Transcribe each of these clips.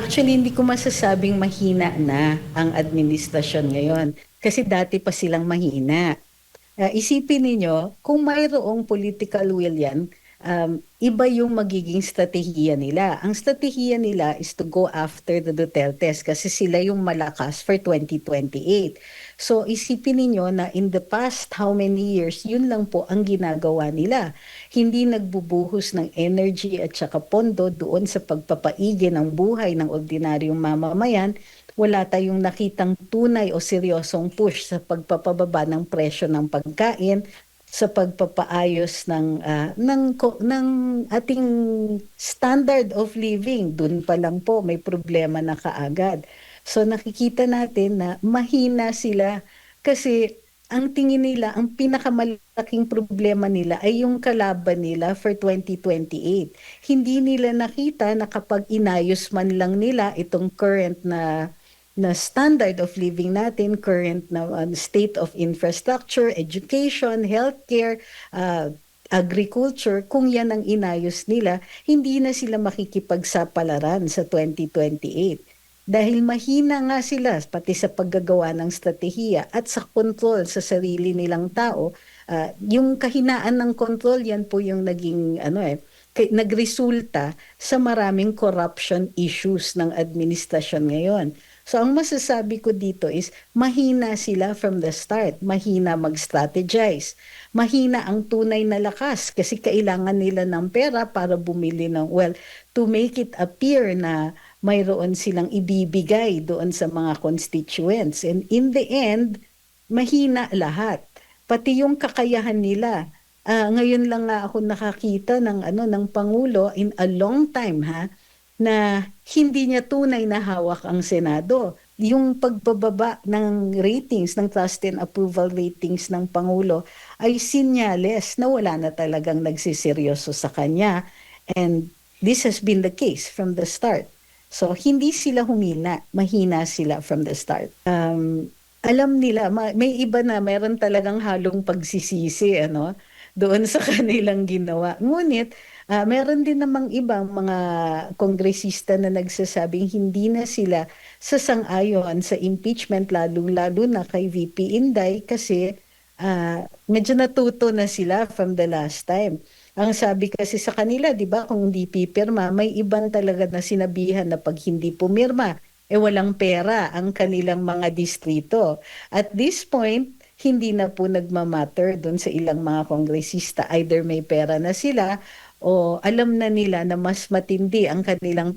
Actually, hindi ko masasabing mahina na ang administrasyon ngayon kasi dati pa silang mahina. Isipin ninyo, kung mayroong political will yan, iba yung magiging strategiya nila. Ang strategiya nila is to go after the Dutertes kasi sila yung malakas for 2028. So isipin ninyo na in the past how many years, yun lang po ang ginagawa nila. Hindi nagbubuhos ng energy at saka pondo doon sa pagpapaigi ng buhay ng ordinaryong mamamayan. Wala tayong nakitang tunay o seryosong push sa pagpapababa ng presyo ng pagkain, sa pagpapaayos ng ating standard of living. Doon pa lang po may problema na kaagad. So nakikita natin na mahina sila kasi ang tingin nila, ang pinakamalaking problema nila ay yung kalaban nila for 2028. Hindi nila nakita na kapag inayos man lang nila itong current na standard of living natin, current na state of infrastructure, education, healthcare, agriculture, kung yan ang inayos nila, hindi na sila makikipagsapalaran sa 2028. Dahil mahina nga sila pati sa paggagawa ng strategiya at sa control sa sarili nilang tao. Yung kahinaan ng control, yan po yung naging nagresulta sa maraming corruption issues ng administrasyon ngayon. So ang masasabi ko dito is mahina sila from the start, mahina mag-strategize, mahina ang tunay na lakas kasi kailangan nila ng pera para bumili ng, to make it appear na mayroon silang ibibigay doon sa mga constituents. And in the end, mahina lahat. Pati yung kakayahan nila. Ngayon lang nga ako nakakita ng Pangulo in a long time na hindi niya tunay na hawak ang Senado. Yung pagbababa ng ratings, ng trust and approval ratings ng Pangulo ay sinyales na wala na talagang nagsiseryoso sa kanya. And this has been the case from the start. So hindi sila humina, mahina sila from the start. Alam nila, may iba na meron talagang halong pagsisisi doon sa kanilang ginawa. Ngunit, meron din namang ibang mga kongresista na nagsasabing hindi na sila sasang-ayon sa impeachment, lalo na kay VP Inday kasi medyo natuto na sila from the last time. Ang sabi kasi sa kanila, di ba, kung hindi pipirma, may iban talaga na sinabihan na pag hindi pumirma, walang pera ang kanilang mga distrito. At this point, hindi na po nagmamatter doon sa ilang mga kongresista. Either may pera na sila o alam na nila na mas matindi ang kanilang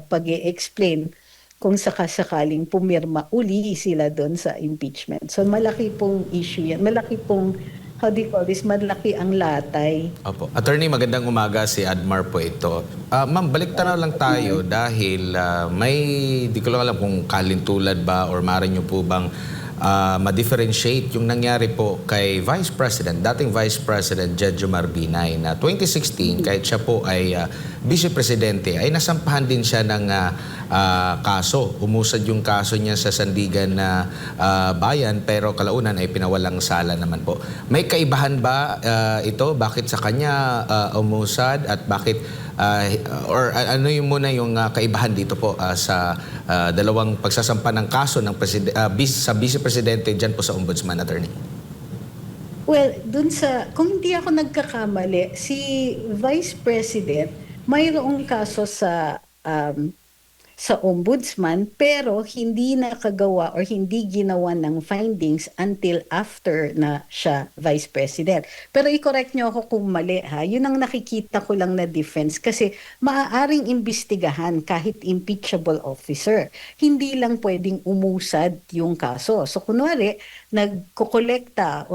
pag-i-explain kung sakasakaling pumirma uli sila doon sa impeachment. So malaki pong issue yan. Malaki pong, how do you call this, malaki ang latay. Opo. Attorney, magandang umaga, si Admar po ito. Ma'am, balik na lang tayo dahil may, di ko lang alam kung kalintulad ba or maaari nyo po bang ma-differentiate yung nangyari po kay Vice President, dating Vice President Jejomar Marbinay na 2016, kahit siya po ay Vice Presidente, ay nasampahan din siya ng kaso. Umusad yung kaso niya sa Sandigan na bayan pero kalaunan ay pinawalang sala naman po. May kaibahan ba ito? Bakit sa kanya umusad at bakit or ano yung muna yung kaibahan dito po sa dalawang pagsasampa ng kaso ng sa Vice Presidente dyan po sa Ombudsman, Attorney? Well, dun kung hindi ako nagkakamali, si Vice President, mayroong kaso sa Ombudsman pero hindi nakagawa or hindi ginawa ng findings until after na siya Vice President. Pero i-correct niyo ako kung mali Yun ang nakikita ko lang na difference kasi maaaring imbestigahan kahit impeachable officer. Hindi lang pwedeng umusad yung kaso. So kunwari, nagkokolekta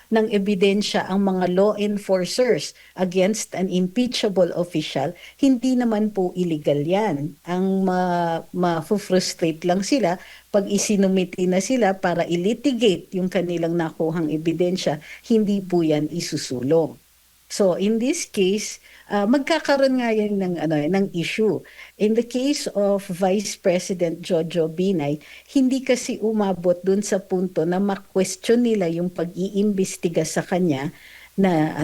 ng ebidensya ang mga law enforcers against an impeachable official, hindi naman po illegal yan. Ang ma-frustrate lang sila pag isinumiti na sila para ilitigate yung kanilang nakuhang ebidensya, hindi po yan isusulong. So in this case, magkakaroon nga yan ng issue. In the case of Vice President Jojo Binay, hindi kasi umabot dun sa punto na ma-question nila yung pag-iimbestiga sa kanya na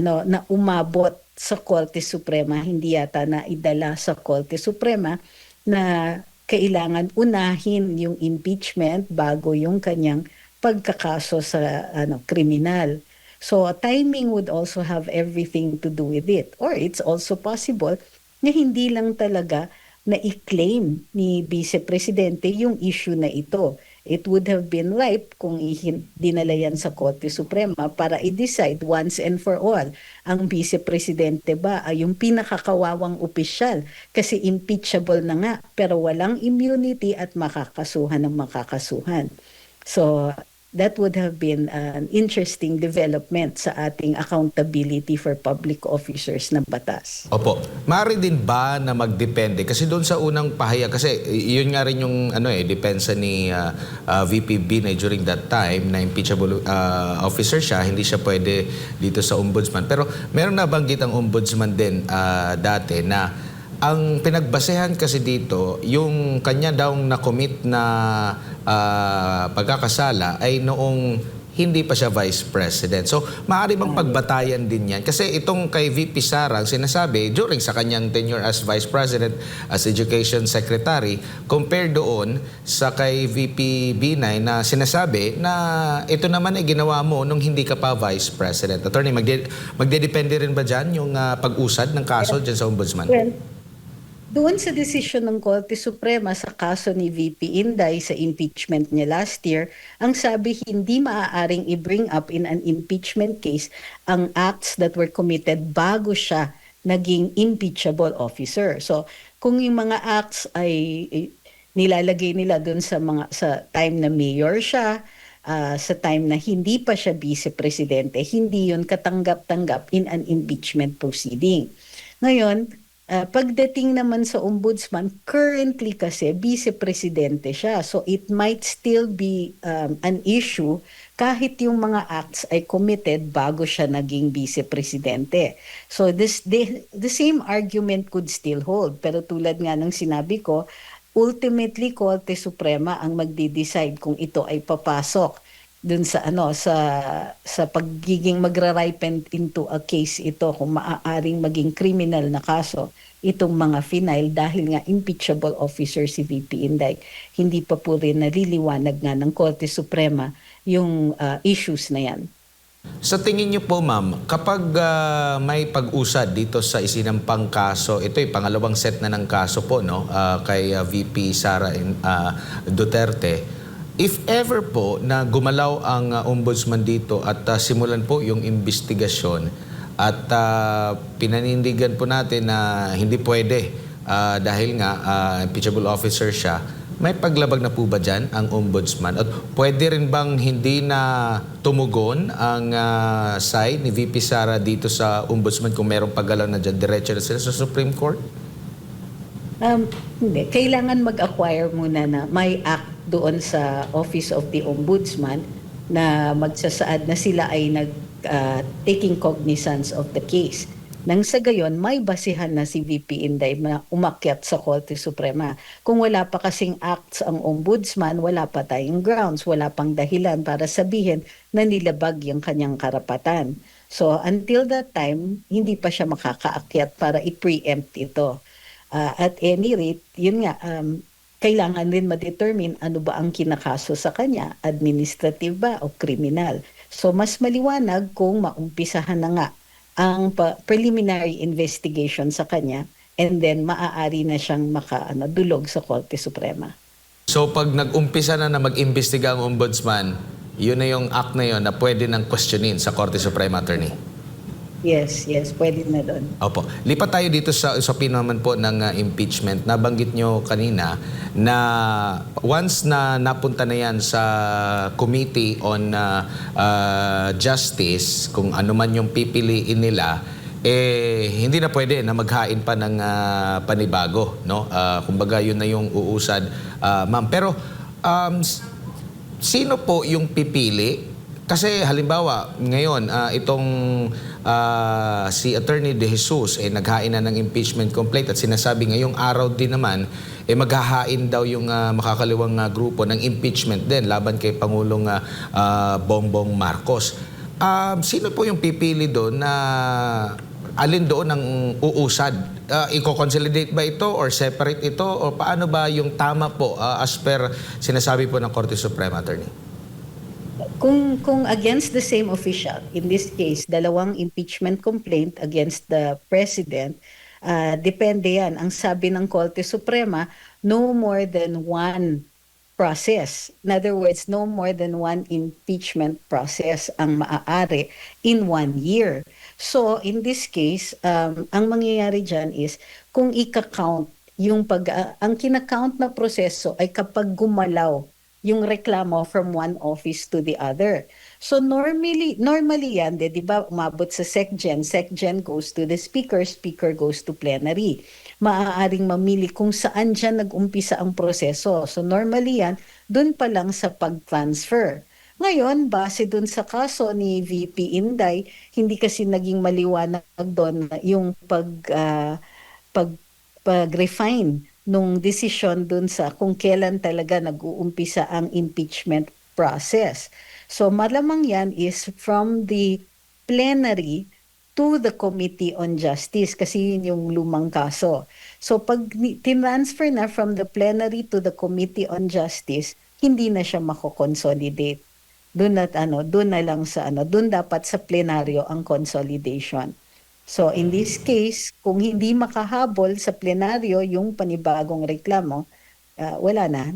umabot sa Korte Suprema, hindi yata na idala sa Korte Suprema na kailangan unahin yung impeachment bago yung kanyang pagkakaso sa kriminal. So timing would also have everything to do with it. Or it's also possible na hindi lang talaga na i-claim ni Vice Presidente yung issue na ito. It would have been ripe kung dinala yan sa Korte Suprema para i-decide once and for all ang Vice Presidente ba ay yung pinakakawawang opisyal kasi impeachable na nga pero walang immunity at makakasuhan ng makakasuhan. So that would have been an interesting development sa ating accountability for public officers ng batas. Opo. Maaari din ba na magdepende? Kasi doon sa unang pahayag, kasi yun nga rin yung depensa ni VP Binay during that time na impeachable officer siya, hindi siya pwede dito sa ombudsman. Pero meron nabanggit ang ombudsman din dati na ang pinagbasehan kasi dito, yung kanya daw na-commit na pagkakasala ay noong hindi pa siya Vice President. So, maaari bang pagbatayan din yan? Kasi itong kay VP Sara, ang sinasabi, during sa kanyang tenure as Vice President, as Education Secretary, compared doon sa kay VP Binay na sinasabi na ito naman ay ginawa mo nung hindi ka pa Vice President. Attorney, magdedepende rin ba dyan yung pag-usad ng kaso dyan sa Ombudsman? Well, doon sa desisyon ng Korte Suprema sa kaso ni VP Inday sa impeachment niya last year, ang sabi hindi maaaring i-bring up in an impeachment case ang acts that were committed bago siya naging impeachable officer. So, kung yung mga acts ay nilalagay nila doon sa time na mayor siya, sa time na hindi pa siya vice presidente, hindi yun katanggap-tanggap in an impeachment proceeding. Ngayon, pagdating naman sa ombudsman, currently kasi vice-presidente siya. So it might still be an issue kahit yung mga acts ay committed bago siya naging vice-presidente. So the same argument could still hold. Pero tulad nga ng sinabi ko, ultimately Korte Suprema ang magde-decide kung ito ay papasok dun sa sa pagiging magra-ripen into a case ito kung maaaring maging criminal na kaso itong mga final dahil nga impeachable officer si VP Inday. Hindi pa po rin naliliwanag nga ng Korte Suprema yung issues na yan. Sa tingin niyo po, ma'am, kapag may pag-usad dito sa isinampang kaso, ito ay pangalawang set na ng kaso po kay VP Sara Duterte. If ever po na gumalaw ang ombudsman dito at simulan po yung investigasyon at pinanindigan po natin na hindi pwede dahil nga impeachable officer siya, may paglabag na po ba dyan ang ombudsman? At pwede rin bang hindi na tumugon ang side ni VP Sara dito sa ombudsman kung merong paggalaw na dyan, diretso na sila sa Supreme Court? Hindi. Kailangan mag-acquire muna na may act doon sa Office of the Ombudsman na magsasaad na sila ay taking cognizance of the case. Nang sa gayon, may basihan na si VP Inday na umakyat sa Korte Suprema. Kung wala pa kasing acts ang Ombudsman, wala pa tayong grounds, wala pang dahilan para sabihin na nilabag yung kanyang karapatan. So until that time, hindi pa siya makakaakyat para i-preempt ito. At any rate, yun nga, kailangan rin ma-determine ano ba ang kinakaso sa kanya, administrative ba o criminal. So mas maliwanag kung maumpisahan na nga ang preliminary investigation sa kanya and then maaari na siyang dulog sa Korte Suprema. So pag nag-umpisa na mag-imbestiga ang ombudsman, yun na yung act na yun na pwede nang questionin sa Korte Suprema, Attorney? Yes, pwede na doon. Opo. Lipat tayo dito sa usapin naman po ng impeachment. Nabanggit nyo kanina na once na napunta na yan sa Committee on Justice, kung ano man yung pipiliin nila, hindi na pwede na maghain pa ng panibago. No? Kumbaga yun na yung uusad, ma'am. Pero sino po yung pipili? Kasi halimbawa, ngayon, itong si Attorney De Jesus naghain na ng impeachment complaint at sinasabi ngayong araw din naman maghahain daw yung makakaliwang grupo ng impeachment din laban kay Pangulong Bongbong Marcos. Sino po yung pipili doon na alin doon ang uusad? I-consolidate ba ito or separate ito? O paano ba yung tama po as per sinasabi po ng Korte Suprema, Attorney? Kung against the same official, in this case, dalawang impeachment complaint against the president, depende yan. Ang sabi ng Korte Suprema, no more than one process. In other words, no more than one impeachment process ang maaari in 1 year. So, in this case, ang mangyayari dyan is, kung ika-count, ang kinakount na proseso ay kapag gumalaw yung reklamo from one office to the other. So normally yan, di ba, umabot sa SecGen goes to the speaker goes to plenary. Maaaring mamili kung saan dyan nag-umpisa ang proseso. So normally yan, dun pa lang sa pag-transfer. Ngayon, base dun sa kaso ni VP Inday, hindi kasi naging maliwanag doon yung pag-refine nung desisyon dun sa kung kailan talaga nag-uumpisa ang impeachment process. So malamang yan is from the plenary to the Committee on Justice kasi yun yung lumang kaso. So pag tinransfer na from the plenary to the Committee on Justice, hindi na siya mako-consolidate. Doon na lang sa doon dapat sa plenaryo ang consolidation. So in this case, kung hindi makahabol sa plenaryo yung panibagong reklamo, wala na.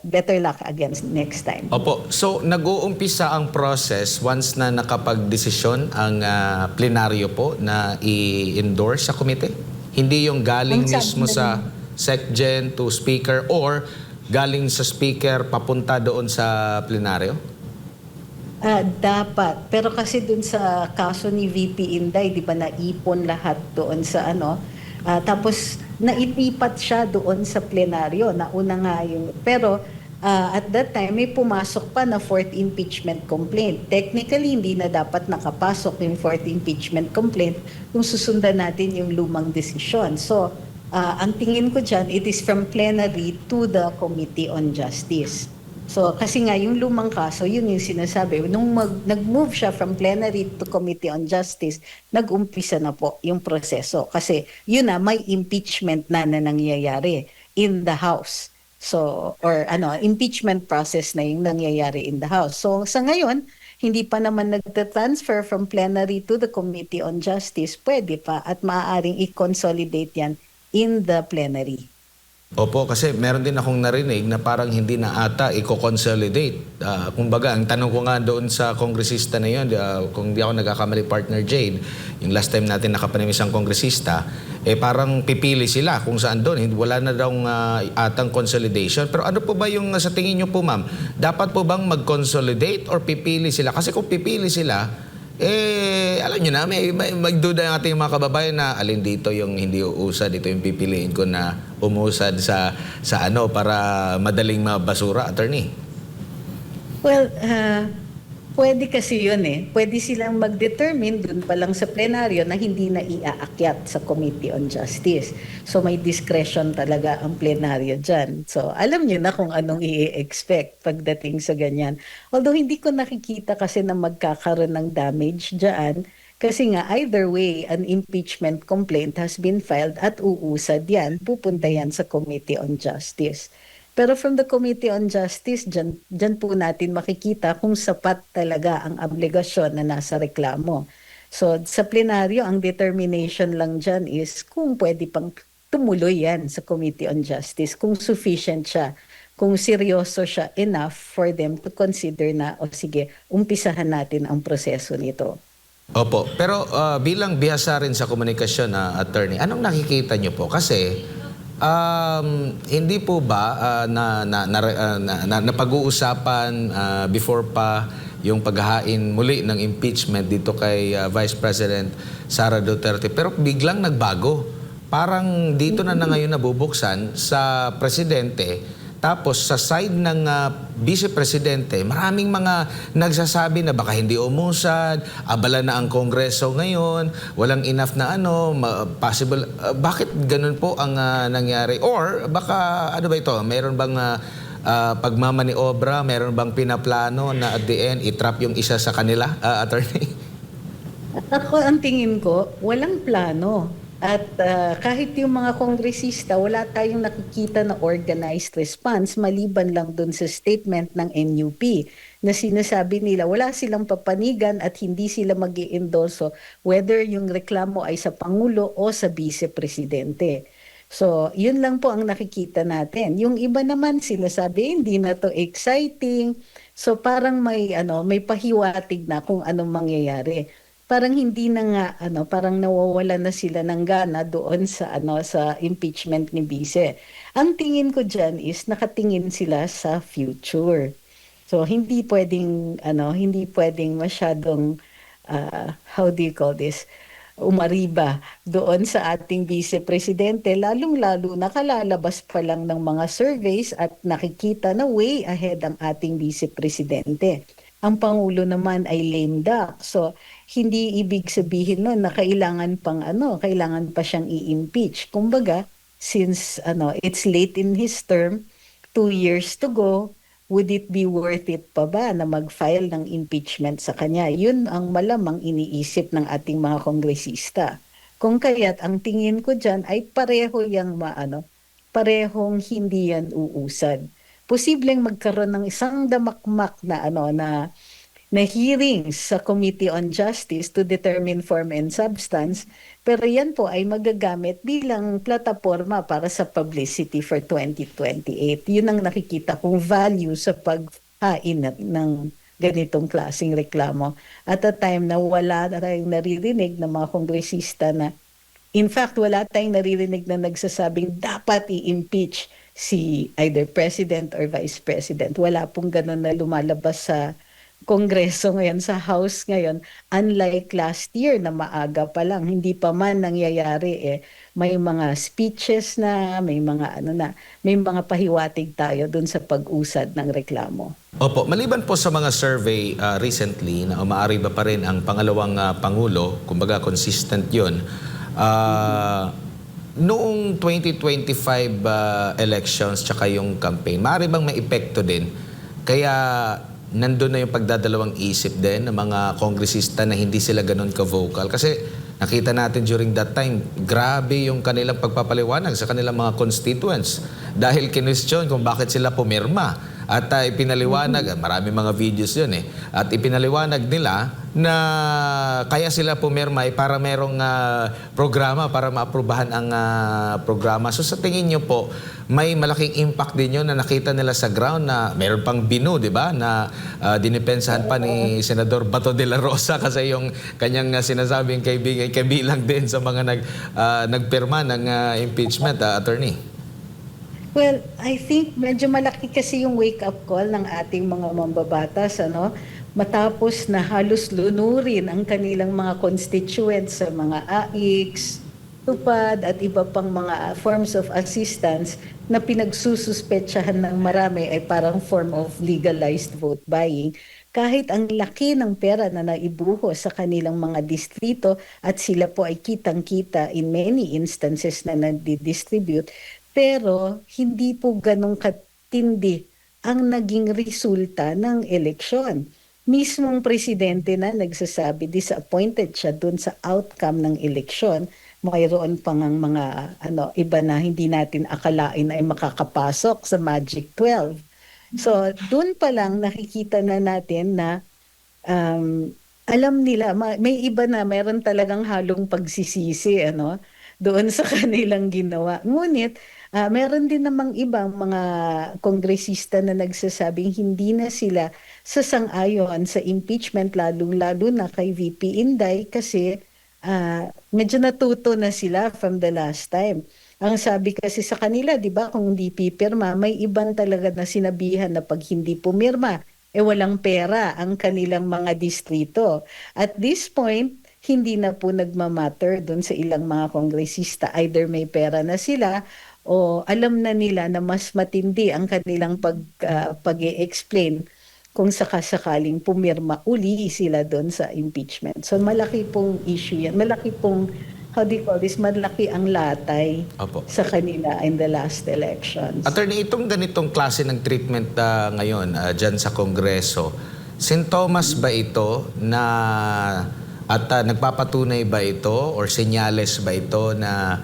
Better luck against next time. Opo. So, nag-uumpisa ang process once na nakapag-desisyon ang plenaryo po na i-endorse sa komite? Hindi yung galing mismo sa SecGen to Speaker or galing sa Speaker papunta doon sa plenaryo? Dapat. Pero kasi dun sa kaso ni VP Inday, di ba naipon lahat doon sa tapos nailipat siya doon sa plenaryo. Nauna nga yung... Pero at that time, may pumasok pa na fourth impeachment complaint. Technically, hindi na dapat nakapasok yung fourth impeachment complaint kung susundan natin yung lumang desisyon. So, ang tingin ko dyan, it is from plenary to the Committee on Justice. So, kasi nga, yung lumang kaso, yun yung sinasabi. Nung nag-move siya from plenary to Committee on Justice, nag-umpisa na po yung proseso. Kasi, yun na, may impeachment na nangyayari in the House. So, impeachment process na yung nangyayari in the House. So, sa ngayon, hindi pa naman nagta-transfer from plenary to the Committee on Justice, pwede pa at maaaring i-consolidate yan in the plenary. Opo, kasi meron din akong narinig na parang hindi na ata i-consolidate. Kumbaga, ang tanong ko nga doon sa kongresista na yun, kung di ako nagkakamali, partner Jade, yung last time natin nakapanimis ang kongresista, parang pipili sila kung saan doon. Wala na daw atang consolidation. Pero ano po ba yung sa tingin nyo po, ma'am? Dapat po bang mag-consolidate or pipili sila? Kasi kung pipili sila, alam nyo na, may magduda yung ating mga kababayan na alin dito yung hindi uusad, ito yung pipiliin ko na umusad sa para madaling mabasura, attorney. Well, pwede kasi yun Pwede silang mag-determine dun pa lang sa plenaryo na hindi na iaakyat sa Committee on Justice. So may discretion talaga ang plenaryo dyan. So alam nyo na kung anong i-expect pagdating sa ganyan. Although hindi ko nakikita kasi na magkakaroon ng damage dyan. Kasi nga either way, an impeachment complaint has been filed at uusad yan. Pupunta yan sa Committee on Justice. Pero from the Committee on Justice, dyan po natin makikita kung sapat talaga ang obligasyon na nasa reklamo. So sa plenaryo, ang determination lang dyan is kung pwede pang tumuloy yan sa Committee on Justice, kung sufficient siya, kung seryoso siya enough for them to consider na, sige, umpisahan natin ang proseso nito. Opo, pero bilang bihasa rin sa komunikasyon na attorney, anong nakikita nyo po? Kasi hindi po ba napag-uusapan before pa yung paghahain muli ng impeachment dito kay Vice President Sara Duterte, pero biglang nagbago. Parang dito na ngayon nabubuksan sa presidente. Tapos sa side ng Vice Presidente, maraming mga nagsasabi na baka hindi umusad, abala na ang Kongreso ngayon, walang enough na possible. Bakit ganun po ang nangyari? Or baka ano ba ito? Mayroon bang pagmamaniobra, mayroon bang pinaplano na at the end itrap yung isa sa kanila, attorney? Ako ang tingin ko, walang plano. At kahit yung mga kongresista, wala tayong nakikita na organized response maliban lang dun sa statement ng NUP na sinasabi nila wala silang papanigan at hindi sila mag-i-endorso whether yung reklamo ay sa Pangulo o sa Vice Presidente. So, yun lang po ang nakikita natin. Yung iba naman sinasabi, hindi na to exciting. So, parang may pahiwatig na kung anong mangyayari. Parang hindi na nga parang nawawala na sila ng gana doon sa sa impeachment ni Vice. Ang tingin ko diyan is nakatingin sila sa future. So hindi pwedeng masyadong how do you call this? Umariba doon sa ating Vice Presidente, lalong-lalo na kalalabas pa lang ng mga surveys at nakikita na way ahead ang ating Vice Presidente. Ang Pangulo naman ay lame duck. So, hindi ibig sabihin nun na kailangan pa siyang i-impeach. Kumbaga, since it's late in his term, 2 years to go, would it be worth it pa ba na mag-file ng impeachment sa kanya? Yun ang malamang iniisip ng ating mga kongresista. Kung kaya't ang tingin ko dyan ay parehong hindi yan uusad. Posibleng magkaroon ng isang damakmak na hearings sa Committee on Justice to determine form and substance, pero yan po ay magagamit bilang plataforma para sa publicity for 2028. Yun ang nakikita kong value sa paghain ng ganitong klaseng reklamo. At a time na wala na tayong naririnig ng mga kongresista na, in fact, wala tayong naririnig na nagsasabing dapat i-impeach si either President or Vice President. Wala pong ganun na lumalabas sa Kongreso ngayon, sa House ngayon, unlike last year na maaga pa lang, hindi pa man nangyayari may mga speeches na, may mga pahiwatig tayo dun sa pag-usad ng reklamo. Opo, maliban po sa mga survey recently na umaari ba pa rin ang pangalawang Pangulo, kumbaga consistent yun, noong 2025 elections tsaka yung campaign, maaari bang may epekto din? Kaya nandun na yung pagdadalawang isip din ng mga kongresista na hindi sila ganun ka-vocal. Kasi nakita natin during that time, grabe yung kanilang pagpapaliwanag sa kanilang mga constituents. Dahil kinwestiyon kung bakit sila pumirma. At ipinaliwanag, marami mga videos yun at ipinaliwanag nila na kaya sila pumirma ay para merong programa para maaprubahan ang programa. So sa tingin nyo po, may malaking impact din yun na nakita nila sa ground na meron pang binu, di ba? Na dinipensahan pa ni Senador Bato de la Rosa kasi yung kanyang sinasabing kabilang din sa mga nagpirma ng impeachment, attorney. Well, I think medyo malaki kasi yung wake-up call ng ating mga mambabatas, matapos na halos lunurin ang kanilang mga constituents sa mga AICs, tupad at iba pang mga forms of assistance na pinagsususpetsahan ng marami ay parang form of legalized vote buying. Kahit ang laki ng pera na naibuho sa kanilang mga distrito at sila po ay kitang-kita in many instances na nadidistribute, pero hindi po ganong katindi ang naging resulta ng eleksyon. Mismong presidente na nagsasabi, disappointed siya dun sa outcome ng eleksyon. Mayroon pang mga iba na hindi natin akalain ay makakapasok sa Magic 12. So, dun pa lang nakikita na natin na alam nila, may iba na meron talagang halong pagsisisi doon sa kanilang ginawa. Ngunit, meron din namang ibang mga kongresista na nagsasabing hindi na sila sasang-ayon sa impeachment, lalong-lalo na kay VP Inday kasi medyo natuto na sila from the last time. Ang sabi kasi sa kanila, di ba, kung hindi pipirma, may iban talaga na sinabihan na pag hindi pumirma, walang pera ang kanilang mga distrito. At this point, hindi na po nagmamatter doon sa ilang mga kongresista. Either may pera na sila o alam na nila na mas matindi ang kanilang pag-i-explain kung sakasakaling pumirma uli sila doon sa impeachment. So malaki pong issue yan. Malaki pong, how do you call this, malaki ang latay Opo. sa kanila in the last elections. Attorney, itong ganitong klase ng treatment ngayon dyan sa Kongreso, sintomas ba ito na At nagpapatunay ba ito or senyales ba ito na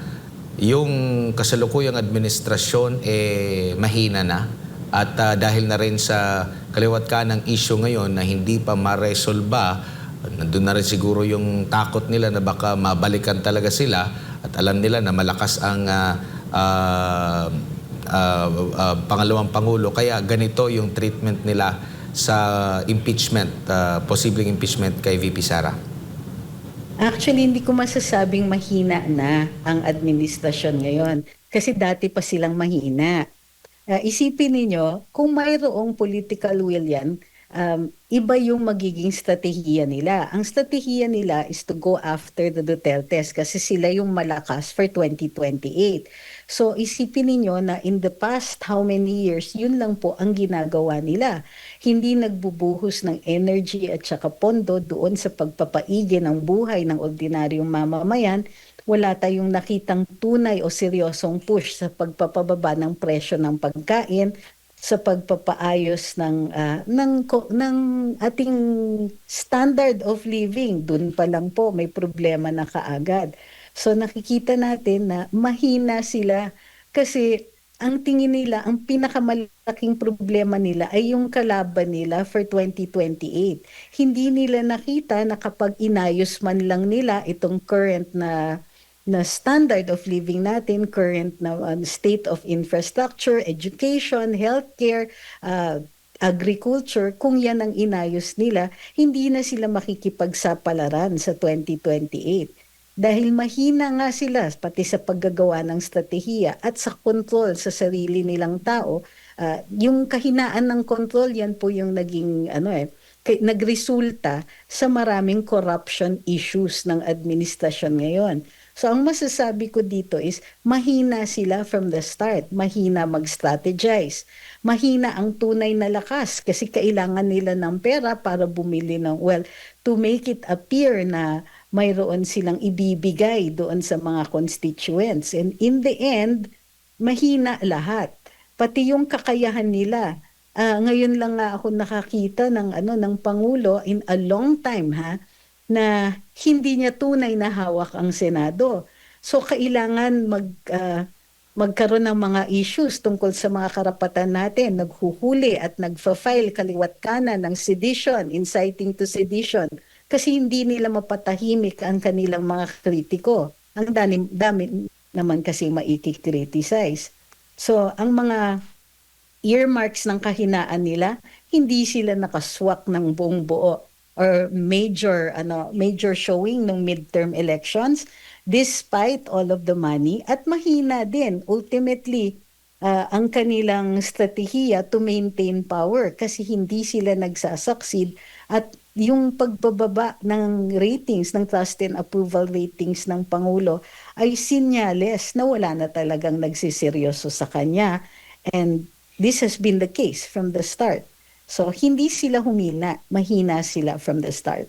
yung kasalukuyang administrasyon mahina na? At dahil na rin sa kaliwat ka ng issue ngayon na hindi pa maresolba, nandun na rin siguro yung takot nila na baka mabalikan talaga sila at alam nila na malakas ang pangalawang pangulo. Kaya ganito yung treatment nila sa impeachment, posibleng impeachment kay VP Sara. Actually, hindi ko masasabing mahina na ang administrasyon ngayon kasi dati pa silang mahina. Isipin ninyo, kung mayroong political will yan, iba yung magiging strategiya nila. Ang strategiya nila is to go after the Dutertes kasi sila yung malakas for 2028. So isipin ninyo na in the past how many years, yun lang po ang ginagawa nila. Hindi nagbubuhos ng energy at saka pondo doon sa pagpapaigi ng buhay ng ordinaryong mamamayan. Wala tayong nakitang tunay o seryosong push sa pagpapababa ng presyo ng pagkain, sa pagpapaayos ng ating standard of living. Doon pa lang po may problema na kaagad. So nakikita natin na mahina sila kasi ang tingin nila, ang pinakamalaking problema nila ay yung kalaban nila for 2028. Hindi nila nakita na kapag inayos man lang nila itong current na standard of living natin, current na state of infrastructure, education, healthcare, agriculture, kung yan ang inayos nila, hindi na sila makikipagsapalaran sa 2028. Dahil mahina nga sila pati sa paggagawa ng strategiya at sa control sa sarili nilang tao. Yung kahinaan ng control, yan po yung naging nagresulta sa maraming corruption issues ng administrasyon ngayon. So ang masasabi ko dito is mahina sila from the start, mahina mag-strategize, mahina ang tunay na lakas kasi kailangan nila ng pera para bumili ng, to make it appear na mayroon silang ibibigay doon sa mga constituents. And in the end, mahina lahat. Pati yung kakayahan nila. Ngayon lang nga ako nakakita ng Pangulo in a long time na hindi niya tunay na hawak ang Senado. So kailangan magkaroon ng mga issues tungkol sa mga karapatan natin, naghuhuli at nagfa-file kaliwat kanan ng sedition, inciting to sedition, kasi hindi nila mapatahimik ang kanilang mga kritiko. Ang dami naman kasi maikikriticize. So ang mga earmarks ng kahinaan nila, hindi sila nakaswak ng buong buo or major showing ng midterm elections despite all of the money, at mahina din ultimately ang kanilang strategiya to maintain power kasi hindi sila nagsasucceed. At yung pagbababa ng ratings, ng trust and approval ratings ng Pangulo ay sinyales na wala na talagang nagsiseryoso sa kanya. And this has been the case from the start. So hindi sila humina, mahina sila from the start.